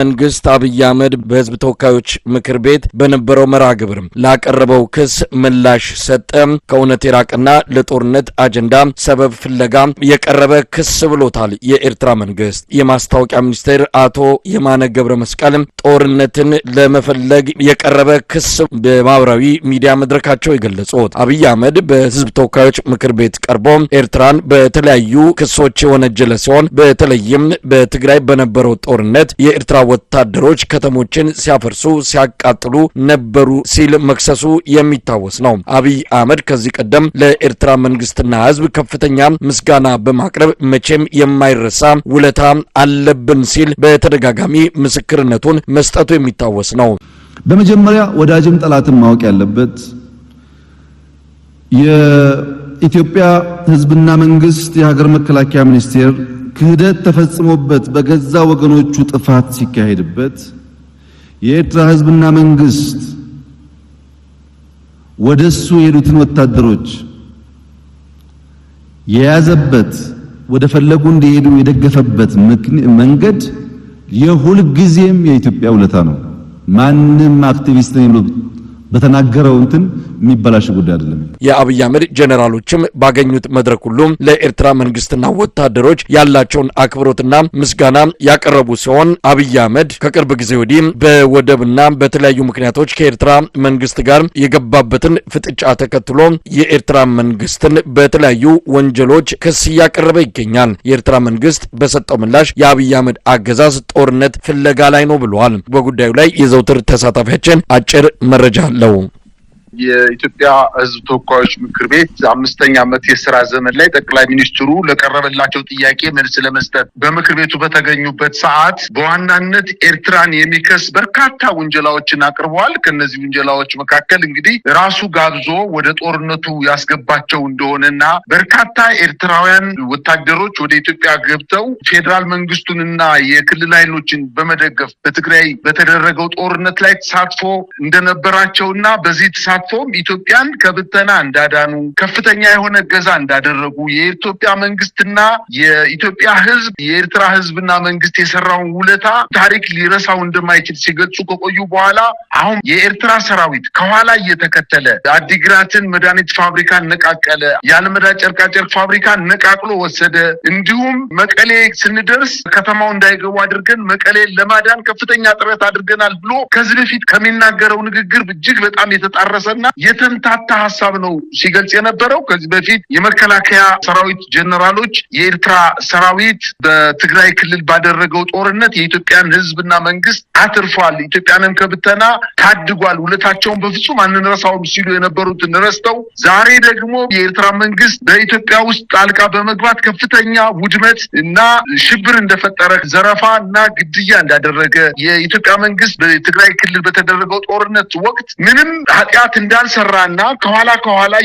መንግስት አብይ አህመድ በህዝብ ተወካዮች ምክር ቤት በነበረው መርሃ ግብር ላቀረበው ክስ ምላሽ ሰጠ። ከእውነት የራቀና ለጦርነት አጀንዳ ሰበብ ፍለጋ የቀረበ ክስ ብሎታል። የኤርትራ መንግስት የማስታወቂያ ሚኒስቴር አቶ የማነ ገብረ መስቀል ጦርነትን ለመፈለግ የቀረበ ክስ በማህበራዊ ሚዲያ መድረካቸው የገለጹት አብይ አህመድ በህዝብ ተወካዮች ምክር ቤት ቀርቦ ኤርትራን በተለያዩ ክሶች የወነጀለ ሲሆን በተለይም በትግራይ በነበረው ጦርነት የኤርትራ ወታደሮች ከተሞችን ሲያፈርሱ ሲያቃጥሉ ነበሩ ሲል መክሰሱ የሚታወስ ነው። አብይ አህመድ ከዚህ ቀደም ለኤርትራ መንግስትና ህዝብ ከፍተኛ ምስጋና በማቅረብ መቼም የማይረሳ ውለታ አለብን ሲል በተደጋጋሚ ምስክርነቱን መስጠቱ የሚታወስ ነው። በመጀመሪያ ወዳጅም ጠላትም ማወቅ ያለበት የኢትዮጵያ ህዝብና መንግስት የሀገር መከላከያ ሚኒስቴር ክህደት ተፈጽሞበት በገዛ ወገኖቹ ጥፋት ሲካሄድበት የኤርትራ ህዝብና መንግስት ወደሱ የሄዱትን ወታደሮች የያዘበት ወደ ፈለጉ እንዲሄዱ የደገፈበት መንገድ የሁል ጊዜም የኢትዮጵያ ውለታ ነው። ማንም አክቲቪስት ነው በተናገረው እንትን የሚበላሽ ጉዳይ አይደለም። የአብይ አህመድ ጀነራሎችም ባገኙት መድረክ ሁሉ ለኤርትራ መንግስትና ወታደሮች ያላቸውን አክብሮትና ምስጋና ያቀረቡ ሲሆን አብይ አህመድ ከቅርብ ጊዜ ወዲህ በወደብና በተለያዩ ምክንያቶች ከኤርትራ መንግስት ጋር የገባበትን ፍጥጫ ተከትሎ የኤርትራ መንግስትን በተለያዩ ወንጀሎች ክስ ያቀረበ ይገኛል። የኤርትራ መንግስት በሰጠው ምላሽ የአብይ አህመድ አገዛዝ ጦርነት ፍለጋ ላይ ነው ብሏል። በጉዳዩ ላይ የዘውትር ተሳታፊያችን አጭር መረጃ አለው። የኢትዮጵያ ህዝብ ተወካዮች ምክር ቤት 5ኛ ዓመት የሥራ ዘመን ላይ ጠቅላይ ሚኒስትሩ ለቀረበላቸው ጥያቄ መልስ ለመስጠት በምክር ቤቱ በተገኙበት ሰዓት በዋናነት ኤርትራን የሚከስ በርካታ ወንጀላዎችን አቅርበዋል። ከነዚህ ወንጀላዎች መካከል እንግዲህ ራሱ ጋብዞ ወደ ጦርነቱ ያስገባቸው እንደሆነና በርካታ ኤርትራውያን ወታደሮች ወደ ኢትዮጵያ ገብተው ፌደራል መንግስቱንና የክልል ኃይሎችን በመደገፍ በትግራይ በተደረገው ጦርነት ላይ ተሳትፎ እንደነበራቸውና በዚህ ተሳትፎ ኢትዮጵያን ከብተና እንዳዳኑ ከፍተኛ የሆነ ገዛ እንዳደረጉ የኢትዮጵያ መንግስትና የኢትዮጵያ ህዝብ የኤርትራ ህዝብና መንግስት የሰራውን ውለታ ታሪክ ሊረሳው እንደማይችል ሲገልጹ ከቆዩ በኋላ አሁን የኤርትራ ሰራዊት ከኋላ እየተከተለ አዲግራትን መድኃኒት ፋብሪካ ነቃቀለ፣ ያለመዳ ጨርቃ ጨርቅ ፋብሪካ ነቃቅሎ ወሰደ፣ እንዲሁም መቀሌ ስንደርስ ከተማው እንዳይገቡ አድርገን መቀሌ ለማዳን ከፍተኛ ጥረት አድርገናል ብሎ ከዚህ በፊት ከሚናገረው ንግግር እጅግ በጣም የተጣረሰና የተምታታ ሐሳብ ነው ሲገልጽ የነበረው። ከዚህ በፊት የመከላከያ ሰራዊት ጀነራሎች የኤርትራ ሰራዊት በትግራይ ክልል ባደረገው ጦርነት የኢትዮጵያን ህዝብና መንግስት አትርፏል፣ ኢትዮጵያንም ከብተና ታድጓል፣ ውለታቸውን በፍጹም አንረሳውም ሲሉ የነበሩትን ረስተው ዛሬ ደግሞ የኤርትራ መንግስት በኢትዮጵያ ውስጥ ጣልቃ በመግባት ከፍተኛ ውድመት እና ሽብር እንደፈጠረ፣ ዘረፋ እና ግድያ እንዳደረገ የኢትዮጵያ መንግስት በትግራይ ክልል በተደረገው ጦርነት ወቅት ምንም ኃጢአት እንዳልሰራና ከኋላ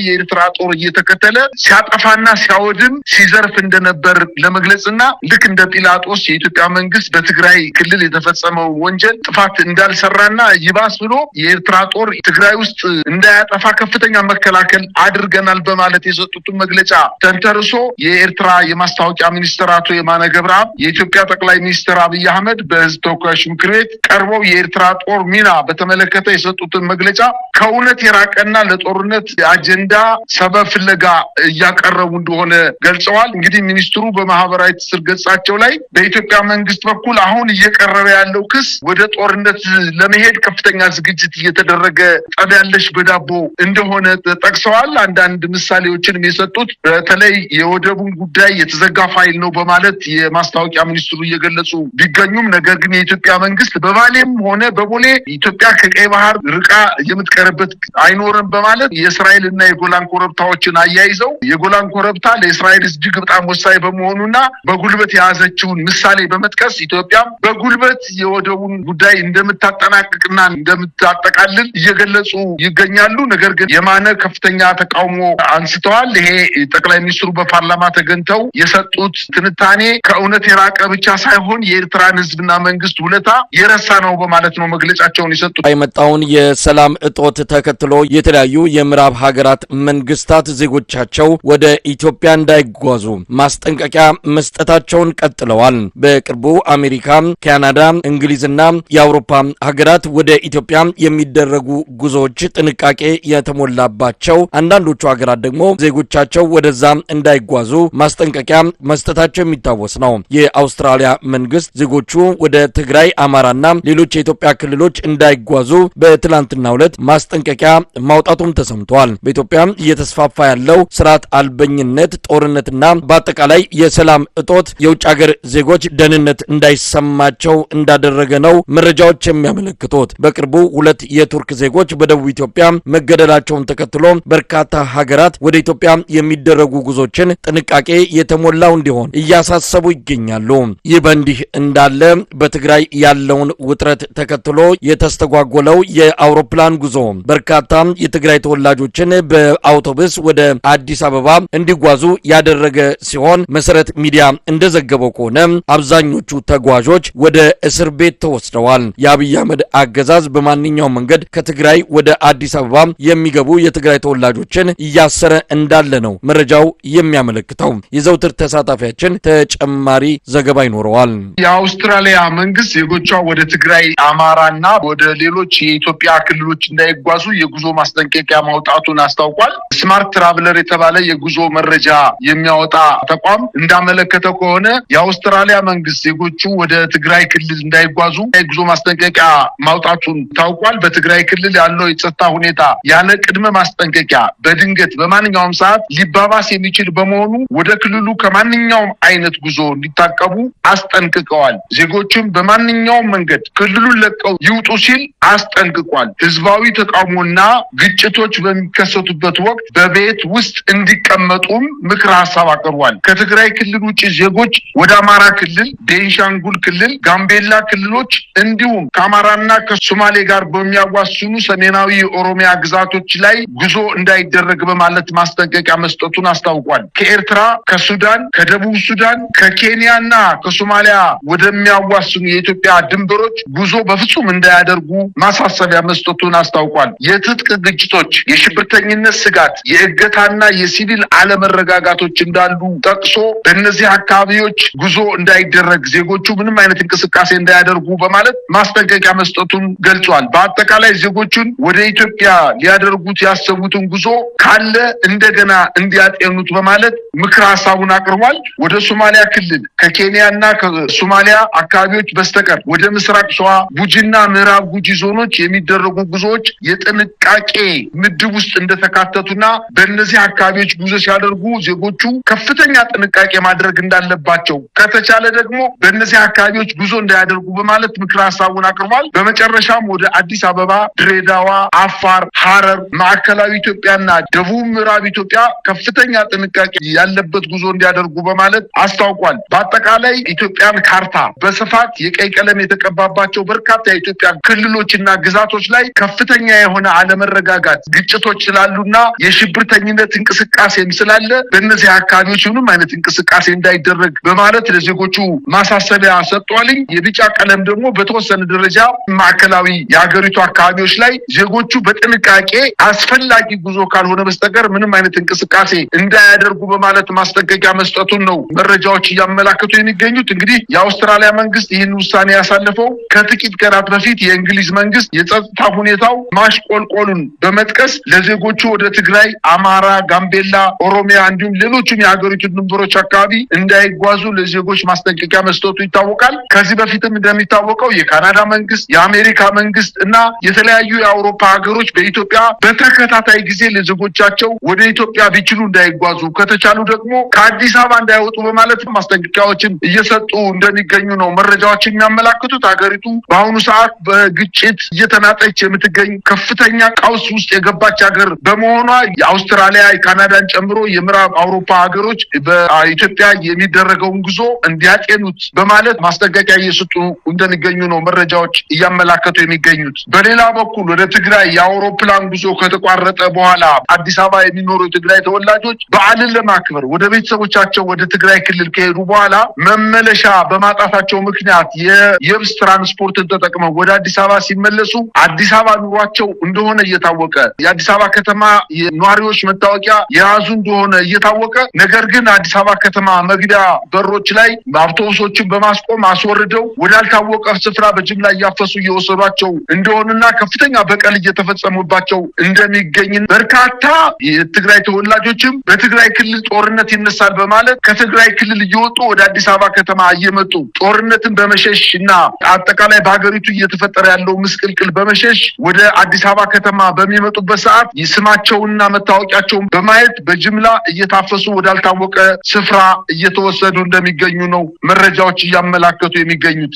የኤርትራ ጦር እየተከተለ ሲያጠፋና ሲያወድም ሲዘርፍ እንደነበር ለመግለጽና ልክ እንደ ጲላጦስ የኢትዮጵያ መንግስት በትግራይ ክልል የተፈጸመው ወንጀል ጥፋት እንዳልሰራና ይባስ ብሎ የኤርትራ ጦር ትግራይ ውስጥ እንዳያጠፋ ከፍተኛ መከላከል አድርገናል በማለት የሰጡትን መግለጫ ተንተርሶ የኤርትራ የማስታወቂያ ሚኒስትር አቶ የማነ ገብረአብ የኢትዮጵያ ጠቅላይ ሚኒስትር አብይ አህመድ በህዝብ ተወካዮች ምክር ቤት ቀርበው የኤርትራ ጦር ሚና በተመለከተ የሰጡትን መግለጫ ከእውነት የራቀና ለጦርነት አጀንዳ ሰበብ ፍለጋ እያቀረቡ እንደሆነ ገልጸዋል። እንግዲህ ሚኒስትሩ በማህበራዊ ትስስር ገጻቸው ላይ በኢትዮጵያ መንግስት በኩል አሁን እየቀረበ ያለው ክስ ወደ ጦርነት ለመሄድ ከፍተኛ ዝግጅት እየተደረገ ጠብ ያለሽ በዳቦ እንደሆነ ጠቅሰዋል። አንዳንድ ምሳሌዎችንም የሰጡት በተለይ የወደቡን ጉዳይ የተዘጋ ፋይል ነው በማለት የማስታወቂያ ሚኒስትሩ እየገለጹ ቢገኙም ነገር ግን የኢትዮጵያ መንግስት በባሌም ሆነ በቦሌ ኢትዮጵያ ከቀይ ባህር ርቃ የምትቀርበት አይኖርም በማለት የእስራኤልና የጎላን ኮረብታዎችን አያይዘው የጎላን ኮረብታ ለእስራኤል እጅግ በጣም ወሳኝ በመሆኑና በጉልበት የያዘችውን ምሳሌ በመጥቀስ ኢትዮጵያ በጉልበት የወደቡን ጉዳይ እንደምታጠናቅቅና እንደምታጠቃልል እየገለጹ ይገኛሉ። ነገር ግን የማነ ከፍተኛ ተቃውሞ አንስተዋል። ይሄ ጠቅላይ ሚኒስትሩ በፓርላማ ተገኝተው የሰጡት ትንታኔ ከእውነት የራቀ ብቻ ሳይሆን የኤርትራን ህዝብና መንግስት ውለታ የረሳ ነው በማለት ነው መግለጫቸውን የሰጡት። የመጣውን የሰላም እጦት ተከትሎ ተከትሎ የተለያዩ የምዕራብ ሀገራት መንግስታት ዜጎቻቸው ወደ ኢትዮጵያ እንዳይጓዙ ማስጠንቀቂያ መስጠታቸውን ቀጥለዋል። በቅርቡ አሜሪካ፣ ካናዳ፣ እንግሊዝና የአውሮፓ ሀገራት ወደ ኢትዮጵያ የሚደረጉ ጉዞዎች ጥንቃቄ የተሞላባቸው፣ አንዳንዶቹ ሀገራት ደግሞ ዜጎቻቸው ወደዛ እንዳይጓዙ ማስጠንቀቂያ መስጠታቸው የሚታወስ ነው። የአውስትራሊያ መንግስት ዜጎቹ ወደ ትግራይ፣ አማራና ሌሎች የኢትዮጵያ ክልሎች እንዳይጓዙ በትላንትናው ዕለት ማስጠንቀቂያ ማውጣቱም ተሰምቷል። በኢትዮጵያ እየተስፋፋ ያለው ስርዓት አልበኝነት፣ ጦርነትና በአጠቃላይ የሰላም እጦት የውጭ ሀገር ዜጎች ደህንነት እንዳይሰማቸው እንዳደረገ ነው መረጃዎች የሚያመለክቱት። በቅርቡ 2 የቱርክ ዜጎች በደቡብ ኢትዮጵያ መገደላቸውን ተከትሎ በርካታ ሀገራት ወደ ኢትዮጵያ የሚደረጉ ጉዞችን ጥንቃቄ የተሞላው እንዲሆን እያሳሰቡ ይገኛሉ። ይህ በእንዲህ እንዳለ በትግራይ ያለውን ውጥረት ተከትሎ የተስተጓጎለው የአውሮፕላን ጉዞ በርካታ የትግራይ ተወላጆችን በአውቶቡስ ወደ አዲስ አበባ እንዲጓዙ ያደረገ ሲሆን መሰረት ሚዲያ እንደዘገበው ከሆነ አብዛኞቹ ተጓዦች ወደ እስር ቤት ተወስደዋል። የአብይ አህመድ አገዛዝ በማንኛውም መንገድ ከትግራይ ወደ አዲስ አበባ የሚገቡ የትግራይ ተወላጆችን እያሰረ እንዳለ ነው መረጃው የሚያመለክተው። የዘውትር ተሳታፊያችን ተጨማሪ ዘገባ ይኖረዋል። የአውስትራሊያ መንግስት ዜጎቿ ወደ ትግራይ፣ አማራና ወደ ሌሎች የኢትዮጵያ ክልሎች እንዳይጓዙ የጉዞ ማስጠንቀቂያ ማውጣቱን አስታውቋል። ስማርት ትራቭለር የተባለ የጉዞ መረጃ የሚያወጣ ተቋም እንዳመለከተው ከሆነ የአውስትራሊያ መንግስት ዜጎቹ ወደ ትግራይ ክልል እንዳይጓዙ የጉዞ ማስጠንቀቂያ ማውጣቱን ታውቋል። በትግራይ ክልል ያለው የጸጥታ ሁኔታ ያለ ቅድመ ማስጠንቀቂያ በድንገት በማንኛውም ሰዓት ሊባባስ የሚችል በመሆኑ ወደ ክልሉ ከማንኛውም አይነት ጉዞ እንዲታቀቡ አስጠንቅቀዋል። ዜጎቹም በማንኛውም መንገድ ክልሉን ለቀው ይውጡ ሲል አስጠንቅቋል። ህዝባዊ ተቃውሞና ግጭቶች በሚከሰቱበት ወቅት በቤት ውስጥ እንዲቀመጡም ምክረ ሀሳብ አቅርቧል። ከትግራይ ክልል ውጭ ዜጎች ወደ አማራ ክልል፣ ቤንሻንጉል ክልል፣ ጋምቤላ ክልሎች እንዲሁም ከአማራና ከሶማሌ ጋር በሚያዋስኑ ሰሜናዊ የኦሮሚያ ግዛቶች ላይ ጉዞ እንዳይደረግ በማለት ማስጠንቀቂያ መስጠቱን አስታውቋል። ከኤርትራ፣ ከሱዳን፣ ከደቡብ ሱዳን፣ ከኬንያና ከሶማሊያ ወደሚያዋስኑ የኢትዮጵያ ድንበሮች ጉዞ በፍጹም እንዳያደርጉ ማሳሰቢያ መስጠቱን አስታውቋል። የትጥቅ ግጭቶች፣ የሽብርተኝነት ስጋት፣ የእገታና የሲቪል አለመረጋጋቶች እንዳሉ ጠቅሶ በእነዚህ አካባቢዎች ጉዞ እንዳይደረግ ዜጎቹ ምንም አይነት እንቅስቃሴ እንዳያደርጉ በማለት ማስጠንቀቂያ መስጠቱን ገልጿል። በአጠቃላይ ዜጎቹን ወደ ኢትዮጵያ ሊያደርጉት ያሰቡትን ጉዞ ካለ እንደገና እንዲያጤኑት በማለት ምክር ሀሳቡን አቅርቧል። ወደ ሶማሊያ ክልል ከኬንያና ከሶማሊያ አካባቢዎች በስተቀር ወደ ምስራቅ ሸዋ፣ ጉጂና ምዕራብ ጉጂ ዞኖች የሚደረጉ ጉዞዎች የጥንቃቄ ምድብ ውስጥ እንደተካተቱና በእነዚህ አካባቢዎች ጉዞ ሲያደርጉ ዜጎቹ ከፍተኛ ጥንቃቄ ማድረግ እንዳለባቸው፣ ከተቻለ ደግሞ በእነዚህ አካባቢዎች ጉዞ እንዳያደርጉ በማለት ምክር ሀሳቡን አቅርቧል። በመጨረሻም ወደ አዲስ አበባ፣ ድሬዳዋ፣ አፋር፣ ሐረር፣ ማዕከላዊ ኢትዮጵያና ደቡብ ምዕራብ ኢትዮጵያ ከፍተኛ ጥንቃቄ ያለበት ጉዞ እንዲያደርጉ በማለት አስታውቋል። በአጠቃላይ ኢትዮጵያን ካርታ በስፋት የቀይ ቀለም የተቀባባቸው በርካታ የኢትዮጵያ ክልሎችና ግዛቶች ላይ ከፍተኛ የሆነ አለመረጋጋት፣ ግጭቶች ስላሉና የሽብርተኝነት እንቅስቃሴም ስላለ በእነዚህ አካባቢዎች ምንም አይነት እንቅስቃሴ እንዳይደረግ በማለት ለዜጎቹ ማሳሰቢያ ሰጥቷልኝ። የቢጫ ቀለም ደግሞ በተወሰነ ደረጃ ማዕከላዊ የሀገሪቱ አካባቢዎች ላይ ዜጎቹ በጥንቃቄ አስፈላጊ ጉዞ ካልሆነ በስተቀር ምንም አይነት እንቅስቃሴ እንዳያደርጉ በማለት ማስጠንቀቂያ መስጠቱን ነው መረጃዎች እያመላከቱ የሚገኙት። እንግዲህ የአውስትራሊያ መንግስት ይህን ውሳኔ ያሳለፈው ከጥቂት ቀናት በፊት የእንግሊዝ መንግስት የጸጥታ ሁኔታው ማሽቆልቆሉን በመጥቀስ ለዜጎቹ ወደ ትግራይ፣ አማራ፣ ጋምቤላ፣ ኦሮሚያ እንዲሁም ሌሎችም የሀገሪቱ ድንበሮች አካባቢ እንዳይጓዙ ለዜጎች ማስጠንቀቂያ መስጠቱ ይታወቃል። ከዚህ በፊትም እንደሚታወቀው የካናዳ መንግስት፣ የአሜሪካ መንግስት እና የተለያዩ የአውሮፓ ሀገሮች በኢትዮጵያ በተከታታይ ጊዜ ለዜጎቻቸው ወደ ኢትዮጵያ ቢችሉ እንዳይጓዙ ከተቻሉ ደግሞ ከአዲስ አበባ እንዳይወጡ በማለት ማስጠንቀቂያዎችን እየሰጡ እንደሚገኙ ነው መረጃዎች የሚያመላክቱት። ሀገሪቱ በአሁኑ ሰዓት በግጭት እየተናጠች የምትገኝ ከፍተኛ ቀውስ ውስጥ የገባች ሀገር በመሆኗ የአውስትራሊያ፣ ካናዳን ጨምሮ የምዕራብ አውሮፓ ሀገሮች በኢትዮጵያ የሚደረገውን ጉዞ እንዲያጤኑት በማለት ማስጠንቀቂያ እየሰጡ እንደሚገኙ ነው መረጃዎች እያመላከቱ የሚገኙት። በሌላ በኩል ወደ ትግራይ የአውሮፕላን ጉዞ ከተቋረጠ በኋላ አዲስ አበባ የሚኖሩ የትግራይ ተወላጆች በዓልን ለማክበር ወደ ቤተሰቦቻቸው ወደ ትግራይ ክልል ከሄዱ በኋላ መመለሻ በማጣታቸው ምክንያት የየብስ ትራንስፖርትን ተጠቅመው ወደ አዲስ አበባ ሲመለሱ አዲስ አበባ ኑሯቸው እንደሆነ እንደሆነ እየታወቀ የአዲስ አበባ ከተማ የነዋሪዎች መታወቂያ የያዙ እንደሆነ እየታወቀ ነገር ግን አዲስ አበባ ከተማ መግቢያ በሮች ላይ አውቶቡሶችን በማስቆም አስወርደው ወዳልታወቀ ስፍራ በጅምላ እያፈሱ እየወሰዷቸው እንደሆነና ከፍተኛ በቀል እየተፈጸሙባቸው እንደሚገኝ በርካታ የትግራይ ተወላጆችም በትግራይ ክልል ጦርነት ይነሳል በማለት ከትግራይ ክልል እየወጡ ወደ አዲስ አበባ ከተማ እየመጡ ጦርነትን በመሸሽና አጠቃላይ በሀገሪቱ እየተፈጠረ ያለው ምስቅልቅል በመሸሽ ወደ አዲስ አበባ ከተማ በሚመጡበት ሰዓት ስማቸውንና መታወቂያቸውን በማየት በጅምላ እየታፈሱ ወዳልታወቀ ስፍራ እየተወሰዱ እንደሚገኙ ነው መረጃዎች እያመላከቱ የሚገኙት።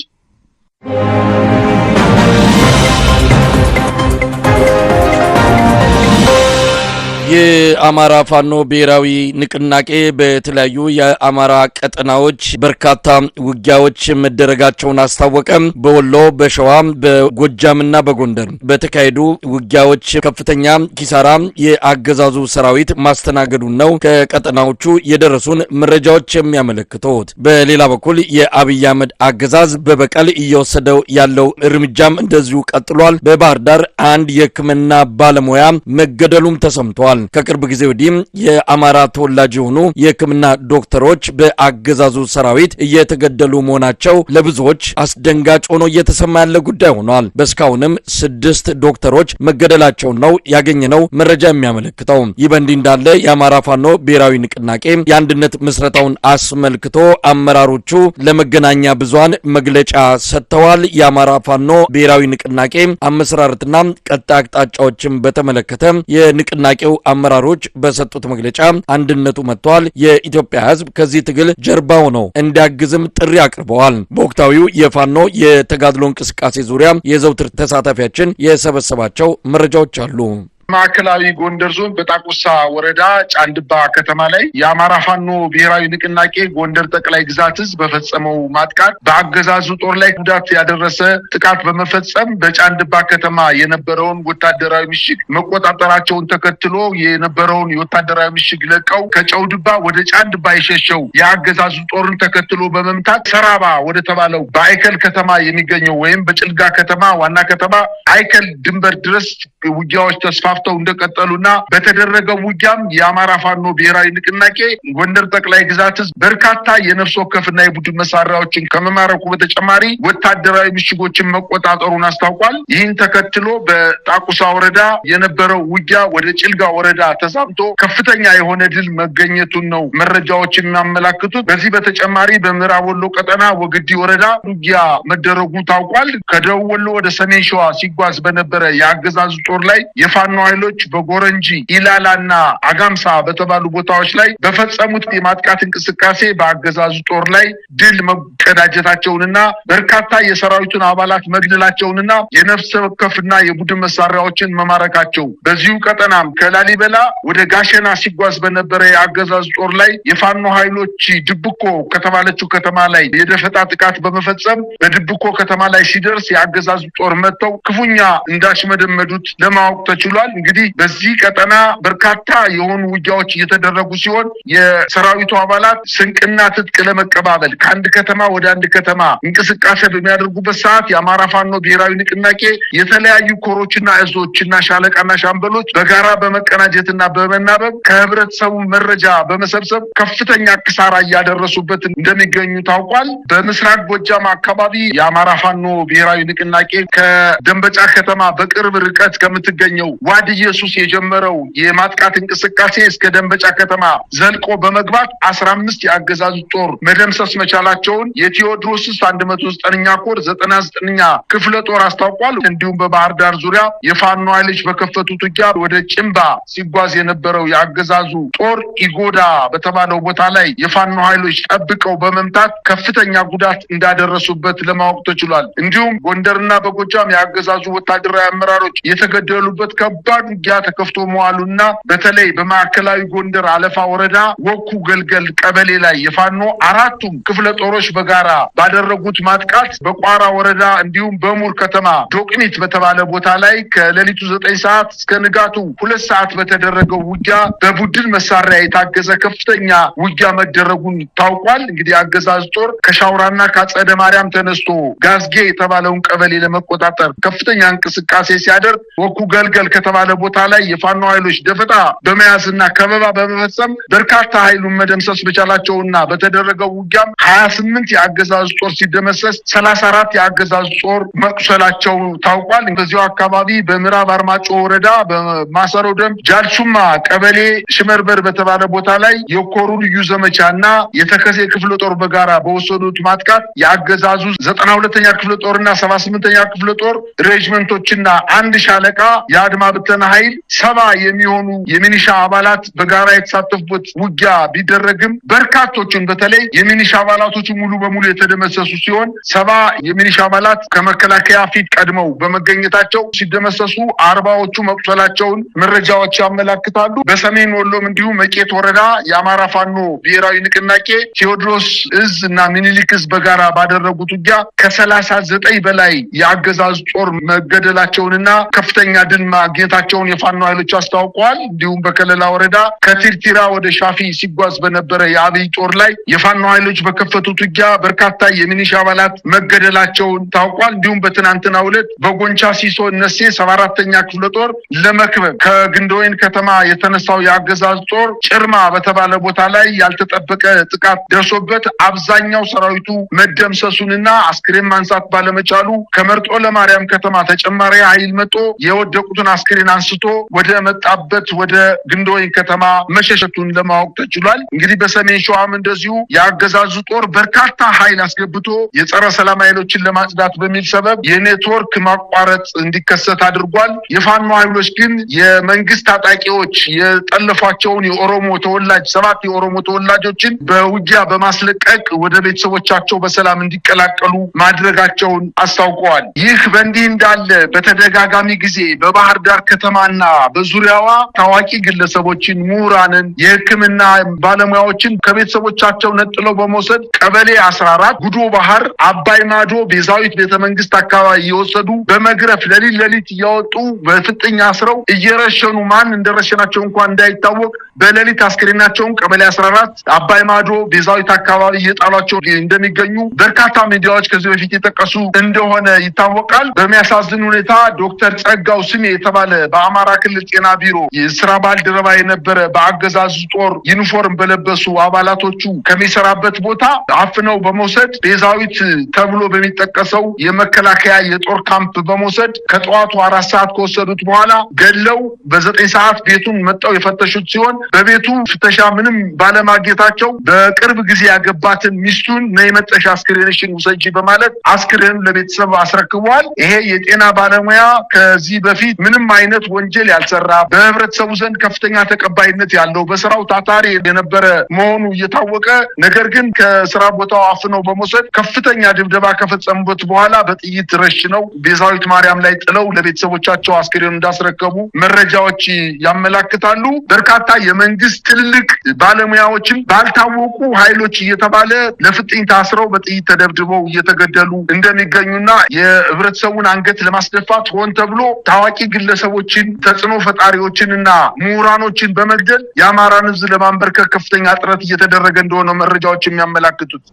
የአማራ ፋኖ ብሔራዊ ንቅናቄ በተለያዩ የአማራ ቀጠናዎች በርካታ ውጊያዎች መደረጋቸውን አስታወቀ። በወሎ፣ በሸዋ፣ በጎጃምና በጎንደር በተካሄዱ ውጊያዎች ከፍተኛ ኪሳራ የአገዛዙ ሰራዊት ማስተናገዱን ነው ከቀጠናዎቹ የደረሱን መረጃዎች የሚያመለክቱት። በሌላ በኩል የአብይ አህመድ አገዛዝ በበቀል እየወሰደው ያለው እርምጃም እንደዚሁ ቀጥሏል። በባህር ዳር አንድ የሕክምና ባለሙያ መገደሉም ተሰምቷል። ከቅርብ ጊዜ ወዲህ የአማራ ተወላጅ የሆኑ የሕክምና ዶክተሮች በአገዛዙ ሰራዊት እየተገደሉ መሆናቸው ለብዙዎች አስደንጋጭ ሆኖ እየተሰማ ያለ ጉዳይ ሆኗል። በስካሁንም 6 ዶክተሮች መገደላቸውን ነው ያገኘነው መረጃ የሚያመለክተው። ይህ በእንዲህ እንዳለ የአማራ ፋኖ ብሔራዊ ንቅናቄ የአንድነት ምስረታውን አስመልክቶ አመራሮቹ ለመገናኛ ብዙሃን መግለጫ ሰጥተዋል። የአማራ ፋኖ ብሔራዊ ንቅናቄ አመሰራረትና ቀጣይ አቅጣጫዎችን በተመለከተ የንቅናቄው አመራሮች በሰጡት መግለጫ አንድነቱ መጥቷል፣ የኢትዮጵያ ሕዝብ ከዚህ ትግል ጀርባ ሆኖ እንዲያግዝም ጥሪ አቅርበዋል። በወቅታዊው የፋኖ የተጋድሎ እንቅስቃሴ ዙሪያ የዘውትር ተሳታፊያችን የሰበሰባቸው መረጃዎች አሉ። ማዕከላዊ ጎንደር ዞን በጣቁሳ ወረዳ ጫንድባ ከተማ ላይ የአማራ ፋኖ ብሔራዊ ንቅናቄ ጎንደር ጠቅላይ ግዛት ህዝብ በፈጸመው ማጥቃት በአገዛዙ ጦር ላይ ጉዳት ያደረሰ ጥቃት በመፈጸም በጫንድባ ከተማ የነበረውን ወታደራዊ ምሽግ መቆጣጠራቸውን ተከትሎ የነበረውን የወታደራዊ ምሽግ ለቀው ከጨውድባ ወደ ጫንድባ የሸሸው የአገዛዙ ጦርን ተከትሎ በመምታት ሰራባ ወደ ተባለው በአይከል ከተማ የሚገኘው ወይም በጭልጋ ከተማ ዋና ከተማ አይከል ድንበር ድረስ ውጊያዎች ተስፋፍተው እንደቀጠሉና በተደረገው ውጊያም የአማራ ፋኖ ብሔራዊ ንቅናቄ ጎንደር ጠቅላይ ግዛት ህዝብ በርካታ የነፍስ ወከፍና የቡድን መሳሪያዎችን ከመማረኩ በተጨማሪ ወታደራዊ ምሽጎችን መቆጣጠሩን አስታውቋል። ይህን ተከትሎ በጣቁሳ ወረዳ የነበረው ውጊያ ወደ ጭልጋ ወረዳ ተዛምቶ ከፍተኛ የሆነ ድል መገኘቱን ነው መረጃዎች የሚያመላክቱት። በዚህ በተጨማሪ በምዕራብ ወሎ ቀጠና ወግዲ ወረዳ ውጊያ መደረጉ ታውቋል። ከደቡብ ወሎ ወደ ሰሜን ሸዋ ሲጓዝ በነበረ የአገዛዙ ጦር ላይ የፋኖ ኃይሎች በጎረንጂ ኢላላና አጋምሳ በተባሉ ቦታዎች ላይ በፈጸሙት የማጥቃት እንቅስቃሴ በአገዛዙ ጦር ላይ ድል መቀዳጀታቸውንና በርካታ የሰራዊቱን አባላት መግደላቸውንና የነፍስ ወከፍና የቡድን መሳሪያዎችን መማረካቸው። በዚሁ ቀጠናም ከላሊበላ ወደ ጋሸና ሲጓዝ በነበረ የአገዛዙ ጦር ላይ የፋኖ ኃይሎች ድብኮ ከተባለችው ከተማ ላይ የደፈጣ ጥቃት በመፈጸም በድብኮ ከተማ ላይ ሲደርስ የአገዛዙ ጦር መጥተው ክፉኛ እንዳሽመደመዱት ለማወቅ ተችሏል። እንግዲህ በዚህ ቀጠና በርካታ የሆኑ ውጊያዎች እየተደረጉ ሲሆን የሰራዊቱ አባላት ስንቅና ትጥቅ ለመቀባበል ከአንድ ከተማ ወደ አንድ ከተማ እንቅስቃሴ በሚያደርጉበት ሰዓት የአማራ ፋኖ ብሔራዊ ንቅናቄ የተለያዩ ኮሮችና እዞችና ሻለቃና ሻምበሎች በጋራ በመቀናጀትና በመናበብ ከህብረተሰቡ መረጃ በመሰብሰብ ከፍተኛ ኪሳራ እያደረሱበት እንደሚገኙ ታውቋል። በምስራቅ ጎጃም አካባቢ የአማራ ፋኖ ብሔራዊ ንቅናቄ ከደንበጫ ከተማ በቅርብ ርቀት ከምትገኘው ዋድ ኢየሱስ የጀመረው የማጥቃት እንቅስቃሴ እስከ ደንበጫ ከተማ ዘልቆ በመግባት 15 የአገዛዙ ጦር መደምሰስ መቻላቸውን የቴዎድሮስ 109ኛ ኮር 99ኛ ክፍለ ጦር አስታውቋል። እንዲሁም በባህር ዳር ዙሪያ የፋኖ ኃይሎች በከፈቱት ውጊያ ወደ ጭምባ ሲጓዝ የነበረው የአገዛዙ ጦር ኢጎዳ በተባለው ቦታ ላይ የፋኖ ኃይሎች ጠብቀው በመምታት ከፍተኛ ጉዳት እንዳደረሱበት ለማወቅ ተችሏል። እንዲሁም ጎንደርና በጎጃም የአገዛዙ ወታደራዊ አመራሮች የተገደሉበት ከባድ ከባድ ውጊያ ተከፍቶ መዋሉና በተለይ በማዕከላዊ ጎንደር አለፋ ወረዳ ወኩ ገልገል ቀበሌ ላይ የፋኖ አራቱም ክፍለ ጦሮች በጋራ ባደረጉት ማጥቃት በቋራ ወረዳ እንዲሁም በሙር ከተማ ዶቅኒት በተባለ ቦታ ላይ ከሌሊቱ 9 ሰዓት እስከ ንጋቱ 2 ሰዓት በተደረገው ውጊያ በቡድን መሳሪያ የታገዘ ከፍተኛ ውጊያ መደረጉን ታውቋል። እንግዲህ አገዛዝ ጦር ከሻውራና ከአጸደ ማርያም ተነስቶ ጋዝጌ የተባለውን ቀበሌ ለመቆጣጠር ከፍተኛ እንቅስቃሴ ሲያደርግ ወኩ ገልገል ከተባለ ቦታ ላይ የፋኖ ኃይሎች ደፈጣ በመያዝና ከበባ በመፈጸም በርካታ ኃይሉን መደምሰስ በቻላቸውና በተደረገው ውጊያም 28 የአገዛዝ ጦር ሲደመሰስ 34 የአገዛዝ ጦር መቁሰላቸው ታውቋል። በዚሁ አካባቢ በምዕራብ አርማጮ ወረዳ በማሰሮ ደም ጃልሱማ ቀበሌ ሽመርበር በተባለ ቦታ ላይ የኮሩ ልዩ ዘመቻና የተከዜ ክፍለ ጦር በጋራ በወሰዱት ማጥቃት የአገዛዙ 92ኛ ክፍለ ጦርና 78ኛ ክፍለ ጦር ሬጅመንቶችና አንድ ሻለቃ የአድማ ብተና ኃይል 70 የሚሆኑ የሚኒሻ አባላት በጋራ የተሳተፉበት ውጊያ ቢደረግም በርካቶቹን በተለይ የሚኒሻ አባላቶቹ ሙሉ በሙሉ የተደመሰሱ ሲሆን 70 የሚኒሻ አባላት ከመከላከያ ፊት ቀድመው በመገኘታቸው ሲደመሰሱ 40ዎቹ መቁሰላቸውን መረጃዎች ያመለክታሉ። በሰሜን ወሎም እንዲሁም መቄት ወረዳ የአማራ ፋኖ ብሔራዊ ንቅናቄ ቴዎድሮስ እዝ እና ሚኒሊክ እዝ በጋራ ባደረጉት ውጊያ ከ39 በላይ የአገዛዝ ጦር መገደላቸውንና ከፍተኛ ድል ማግኘታቸውን የፋኖ ኃይሎች አስታውቀዋል። እንዲሁም በከለላ ወረዳ ከቲርቲራ ወደ ሻፊ ሲጓዝ በነበረ የአብይ ጦር ላይ የፋኖ ኃይሎች በከፈቱት ውጊያ በርካታ የሚኒሻ አባላት መገደላቸውን ታውቋል። እንዲሁም በትናንትናው ዕለት በጎንቻ ሲሶ እነሴ 74ኛ ክፍለ ጦር ለመክበብ ከግንዶይን ከተማ የተነሳው የአገዛዝ ጦር ጭርማ በተባለ ቦታ ላይ ያልተጠበቀ ጥቃት ደርሶበት አብዛኛው ሰራዊቱ መደምሰሱንና አስክሬን ማንሳት ባለመቻሉ ከመርጦ ለማርያም ከተማ ተጨማሪ ኃይል መጥቶ የወደቁትን አስክሬን አንስቶ ወደ መጣበት ወደ ግንዶይን ከተማ መሸሸቱን ለማወቅ ተችሏል። እንግዲህ በሰሜን ሸዋም እንደዚሁ የአገዛዙ ጦር በርካታ ኃይል አስገብቶ የጸረ ሰላም ኃይሎችን ለማጽዳት በሚል ሰበብ የኔትወርክ ማቋረጥ እንዲከሰት አድርጓል። የፋኖ ኃይሎች ግን የመንግስት ታጣቂዎች የጠለፏቸውን የኦሮሞ ተወላጅ 7 የኦሮሞ ተወላጆችን በውጊያ በማስለቀቅ ወደ ቤተሰቦቻቸው በሰላም እንዲቀላቀሉ ማድረጋቸውን አስታውቀዋል። ይህ በእንዲህ እንዳለ በተደጋጋሚ ጊዜ በባህር ዳር ከተማና በዙሪያዋ ታዋቂ ግለሰቦችን፣ ምሁራንን፣ የሕክምና ባለሙያዎችን ከቤተሰቦቻቸው ነጥለው በመውሰድ ቀበሌ 14 ጉዶ ባህር አባይ ማዶ ቤዛዊት ቤተመንግስት አካባቢ እየወሰዱ በመግረፍ ለሊት እያወጡ በፍጥኛ አስረው እየረሸኑ ማን እንደረሸናቸው እንኳን እንዳይታወቅ በሌሊት አስክሬናቸውን ቀበሌ 14 አባይ ማዶ ቤዛዊት አካባቢ እየጣሏቸው እንደሚገኙ በርካታ ሚዲያዎች ከዚህ በፊት የጠቀሱ እንደሆነ ይታወቃል። በሚያሳዝን ሁኔታ ዶክተር ጸጋው ስሜ የተባለ በአማራ ክልል ጤና ቢሮ የስራ ባልደረባ የነበረ በአገዛዙ ጦር ዩኒፎርም በለበሱ አባላቶቹ ከሚሰራበት ቦታ አፍነው በመውሰድ ቤዛዊት ተብሎ በሚጠቀሰው የመከላከያ የጦር ካምፕ በመውሰድ ከጠዋቱ 4 ሰዓት ከወሰዱት በኋላ ገለው በ9 ሰዓት ቤቱን መጣው የፈተሹት ሲሆን በቤቱ ፍተሻ ምንም ባለማግኘታቸው በቅርብ ጊዜ ያገባትን ሚስቱን ነይመጣሽ አስክሬንሽን ውሰጂ በማለት አስክሬኑ ለቤተሰብ አስረክቧል። ይሄ የጤና ባለሙያ ከዚህ በፊት ምንም አይነት ወንጀል ያልሰራ በህብረተሰቡ ዘንድ ከፍተኛ ተቀባይነት ያለው በስራው ታታሪ የነበረ መሆኑ እየታወቀ ነገር ግን ከስራ ቦታው አፍነው በመውሰድ ከፍተኛ ድብደባ ከፈጸሙበት በኋላ በጥይት ረሽነው ቤዛዊት ማርያም ላይ ጥለው ለቤተሰቦቻቸው አስክሬኑ እንዳስረከቡ መረጃዎች ያመለክታሉ። በርካታ የመንግስት ትልልቅ ባለሙያዎችን ባልታወቁ ኃይሎች እየተባለ ለፍጥኝ ታስረው በጥይት ተደብድበው እየተገደሉ እንደሚገኙና የህብረተሰቡን አንገት ለማስደፋት ሆን ተብሎ ታዋቂ ግለሰቦችን ተጽዕኖ ፈጣሪዎችንና ምሁራኖችን በመግደል የአማራን ህዝብ ለማንበርከክ ከፍተኛ ጥረት እየተደረገ እንደሆነ መረጃዎች የሚያመለክቱት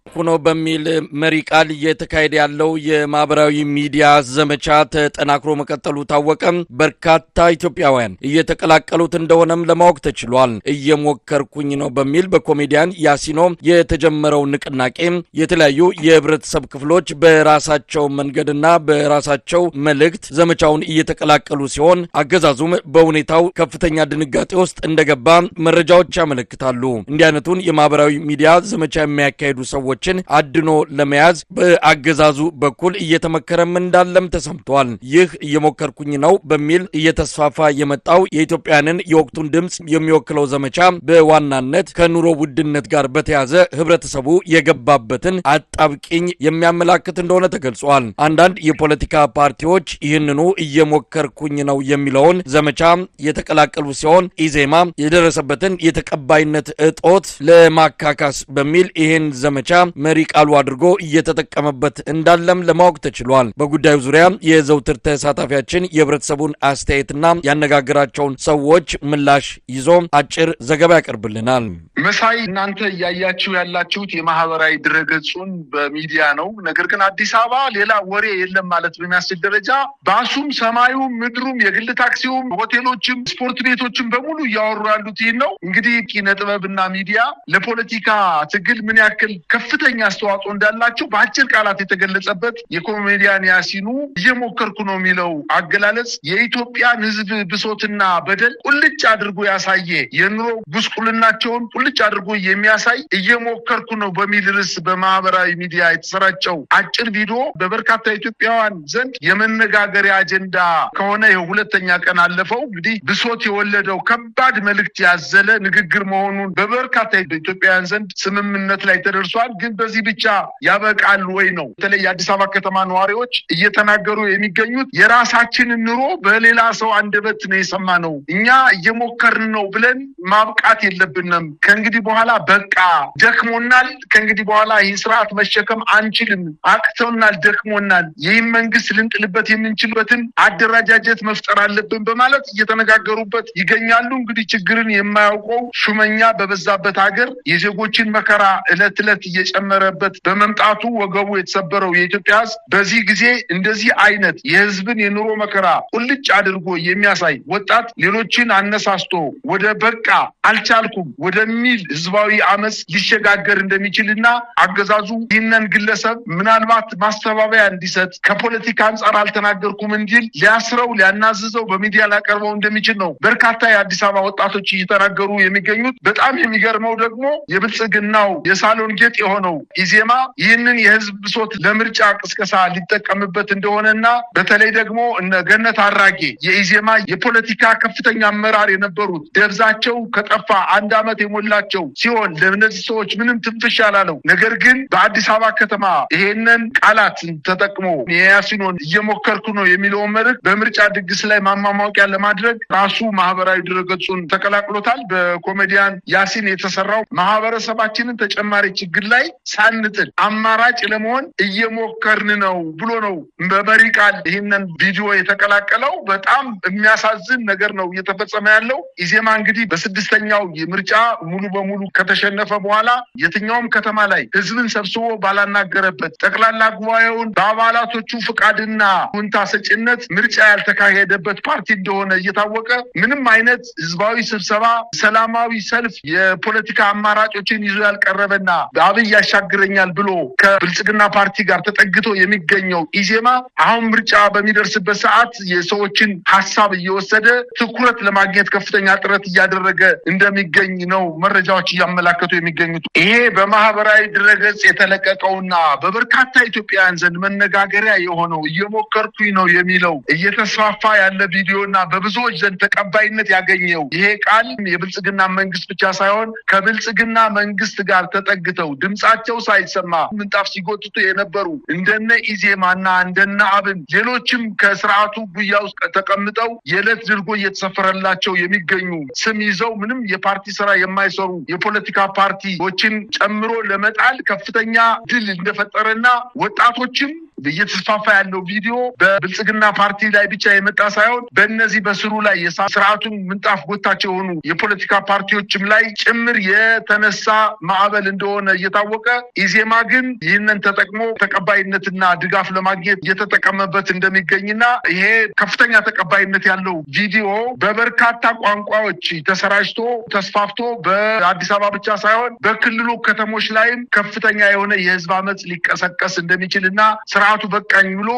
ሆኖ በሚል መሪ ቃል እየተካሄደ ያለው የማህበራዊ ሚዲያ ዘመቻ ተጠናክሮ መቀጠሉ ታወቀ። በርካታ ኢትዮጵያውያን እየተቀላቀሉት እንደሆነም ለማወቅ ተችሏል። እየሞከርኩኝ ነው በሚል በኮሜዲያን ያሲኖ የተጀመረው ንቅናቄ የተለያዩ የህብረተሰብ ክፍሎች በራሳቸው መንገድና በራሳቸው መልእክት ዘመቻውን እየተቀላቀሉ ሲሆን አገዛዙም በሁኔታው ከፍተኛ ድንጋጤ ውስጥ እንደገባ መረጃዎች ያመለክታሉ። እንዲህ አይነቱን የማህበራዊ ሚዲያ ዘመቻ የሚያካሂዱ ሰዎች ተወካዮችን አድኖ ለመያዝ በአገዛዙ በኩል እየተመከረም እንዳለም ተሰምቷል። ይህ እየሞከርኩኝ ነው በሚል እየተስፋፋ የመጣው የኢትዮጵያንን የወቅቱን ድምጽ የሚወክለው ዘመቻ በዋናነት ከኑሮ ውድነት ጋር በተያዘ ህብረተሰቡ የገባበትን አጣብቂኝ የሚያመላክት እንደሆነ ተገልጿል። አንዳንድ የፖለቲካ ፓርቲዎች ይህንኑ እየሞከርኩኝ ነው የሚለውን ዘመቻ የተቀላቀሉ ሲሆን ኢዜማ የደረሰበትን የተቀባይነት እጦት ለማካካስ በሚል ይህን ዘመቻ መሪ ቃሉ አድርጎ እየተጠቀመበት እንዳለም ለማወቅ ተችሏል። በጉዳዩ ዙሪያ የዘውትር ተሳታፊያችን የህብረተሰቡን አስተያየትና ያነጋገራቸውን ሰዎች ምላሽ ይዞ አጭር ዘገባ ያቀርብልናል። መሳይ እናንተ ያያችሁ ያላችሁት የማህበራዊ ድረገጹን በሚዲያ ነው። ነገር ግን አዲስ አበባ ሌላ ወሬ የለም ማለት በሚያስችል ደረጃ ባሱም ሰማዩም ምድሩም የግል ታክሲውም ሆቴሎችም ስፖርት ቤቶችም በሙሉ እያወሩ ያሉት ይሄን ነው። እንግዲህ ኪነ ጥበብና ሚዲያ ለፖለቲካ ትግል ምን ያክል ከፍተኛ አስተዋጽኦ እንዳላቸው በአጭር ቃላት የተገለጸበት የኮሜዲያን ያሲኑ እየሞከርኩ ነው የሚለው አገላለጽ የኢትዮጵያን ህዝብ ብሶትና በደል ቁልጭ አድርጎ ያሳየ የኑሮ ጉስቁልናቸውን ቁልጭ አድርጎ የሚያሳይ እየሞከርኩ ነው በሚል ርዕስ በማህበራዊ ሚዲያ የተሰራጨው አጭር ቪዲዮ በበርካታ ኢትዮጵያውያን ዘንድ የመነጋገሪያ አጀንዳ ከሆነ የሁለተኛ ቀን አለፈው። እንግዲህ ብሶት የወለደው ከባድ መልእክት ያዘለ ንግግር መሆኑን በበርካታ ኢትዮጵያውያን ዘንድ ስምምነት ላይ ተደርሷል። ግን በዚህ ብቻ ያበቃል ወይ ነው በተለይ የአዲስ አበባ ከተማ ነዋሪዎች እየተናገሩ የሚገኙት። የራሳችንን ኑሮ በሌላ ሰው አንደበት ነው የሰማነው። እኛ እየሞከርን ነው ብለን ማብቃት የለብንም። ከእንግዲህ በኋላ በቃ ደክሞናል። ከእንግዲህ በኋላ ይህን ስርዓት መሸከም አንችልም። አቅቶናል፣ ደክሞናል። ይህን መንግስት ልንጥልበት የምንችልበትን አደረጃጀት መፍጠር አለብን በማለት እየተነጋገሩበት ይገኛሉ። እንግዲህ ችግርን የማያውቀው ሹመኛ በበዛበት ሀገር የዜጎችን መከራ እለት እለት እየጨመረበት በመምጣቱ ወገቡ የተሰበረው የኢትዮጵያ ህዝብ በዚህ ጊዜ እንደዚህ አይነት የህዝብን የኑሮ መከራ ቁልጭ አድርጎ የሚያሳይ ወጣት ሌሎችን አነሳስቶ ወደ በቃ አልቻልኩም ወደሚል ህዝባዊ አመጽ ሊሸጋገር እንደሚችልና አገዛዙ ይህንን ግለሰብ ምናልባት ማስተባበያ እንዲሰጥ ከፖለቲካ አንጻር አልተናገርኩም እንዲል ሊያስረው ሊያናዝዘው በሚዲያ ሊያቀርበው እንደሚችል ነው በርካታ የአዲስ አበባ ወጣቶች እየተናገሩ የሚገኙት። በጣም የሚገርመው ደግሞ የብልጽግናው የሳሎን ጌጥ የሆነው ኢዜማ ይህንን የህዝብ ብሶት ለምርጫ ቅስቀሳ ሊጠቀምበት እንደሆነና በተለይ ደግሞ እነ ገነት አራጌ የኢዜማ የፖለቲካ ከፍተኛ አመራር የነበሩት ደብዛቸው ከጠፋ 1 ዓመት የሞላቸው ሲሆን ለእነዚህ ሰዎች ምንም ትንፍሽ ያላለው ነገር ግን በአዲስ አበባ ከተማ ይሄንን ቃላት ተጠቅሞ የያሲኑን እየሞከርኩ ነው የሚለው መልእክት በምርጫ ድግስ ላይ ማማማቂያ ለማድረግ ራሱ ማህበራዊ ድረገጹን ተቀላቅሎታል። በኮሜዲያን ያሲን የተሰራው ማህበረሰባችንን ተጨማሪ ችግር ላይ ሳንጥል አማራጭ ለመሆን እየሞከርን ነው ብሎ ነው በመሪ ቃል ይሄንን ቪዲዮ የተቀላቀለው። በጣም የሚያሳዝን ነገር ነው እየተፈጸመ ያለው። ኢዜማ እንግዲህ በስድስተኛው ምርጫ ሙሉ በሙሉ ከተሸነፈ በኋላ የትኛውም ከተማ ላይ ህዝብን ሰብስቦ ባላናገረበት ጠቅላላ ጉባኤውን በአባላቶቹ ፍቃድና ሁንታ ሰጭነት ምርጫ ያልተካሄደበት ፓርቲ እንደሆነ እየታወቀ ምንም አይነት ህዝባዊ ስብሰባ፣ ሰላማዊ ሰልፍ፣ የፖለቲካ አማራጮችን ይዞ ያልቀረበና አብይ ያሻግረኛል ብሎ ከብልጽግና ፓርቲ ጋር ተጠግቶ የሚገኘው ኢዜማ አሁን ምርጫ በሚደርስበት ሰዓት የሰዎችን ሐሳብ እየወሰደ ትኩረት ለማግኘት ከፍተኛ ጥረት እያደረገ እንደሚገኝ ነው መረጃዎች እያመላከቱ የሚገኙት። ይሄ በማህበራዊ ድረገጽ የተለቀቀውና በበርካታ ኢትዮጵያውያን ዘንድ መነጋገሪያ የሆነው እየሞከርኩኝ ነው የሚለው እየተስፋፋ ያለ ቪዲዮና በብዙዎች ዘንድ ተቀባይነት ያገኘው ይሄ ቃል የብልጽግና መንግስት ብቻ ሳይሆን ከብልጽግና መንግስት ጋር ተጠግተው ድምጻቸው ሳይሰማ ምንጣፍ ሲጎትቱ የነበሩ እንደነ ኢዜማና እንደነ አብን ሌሎችም ከስርዓቱ ጉያ ውስጥ ተቀምጠው የዕለት ድርጎ እየተሰፈረላቸው የሚገኙ ስም ይዘው ምንም የፓርቲ ስራ የማይሰሩ የፖለቲካ ፓርቲዎችን ጨምሮ ለመጣል ከፍተኛ ድል እንደፈጠረና ወጣቶችም እየተስፋፋ ያለው ቪዲዮ በብልጽግና ፓርቲ ላይ ብቻ የመጣ ሳይሆን በእነዚህ በስሩ ላይ የስርዓቱን ምንጣፍ ጎታቸው የሆኑ የፖለቲካ ፓርቲዎችም ላይ ጭምር የተነሳ ማዕበል እንደሆነ እየታወቀ ኢዜማ ግን ይህንን ተጠቅሞ ተቀባይነትና ድጋፍ ለማግኘት እየተጠቀመበት እንደሚገኝና ይሄ ከፍተኛ ተቀባይነት ያለው ቪዲዮ በበርካታ ቋንቋዎች ተሰራጭቶ ተስፋፍቶ በአዲስ አበባ ብቻ ሳይሆን በክልሉ ከተሞች ላይም ከፍተኛ የሆነ የህዝብ አመጽ ሊቀሰቀስ እንደሚችልና ስርዓቱ በቃኝ ብሎ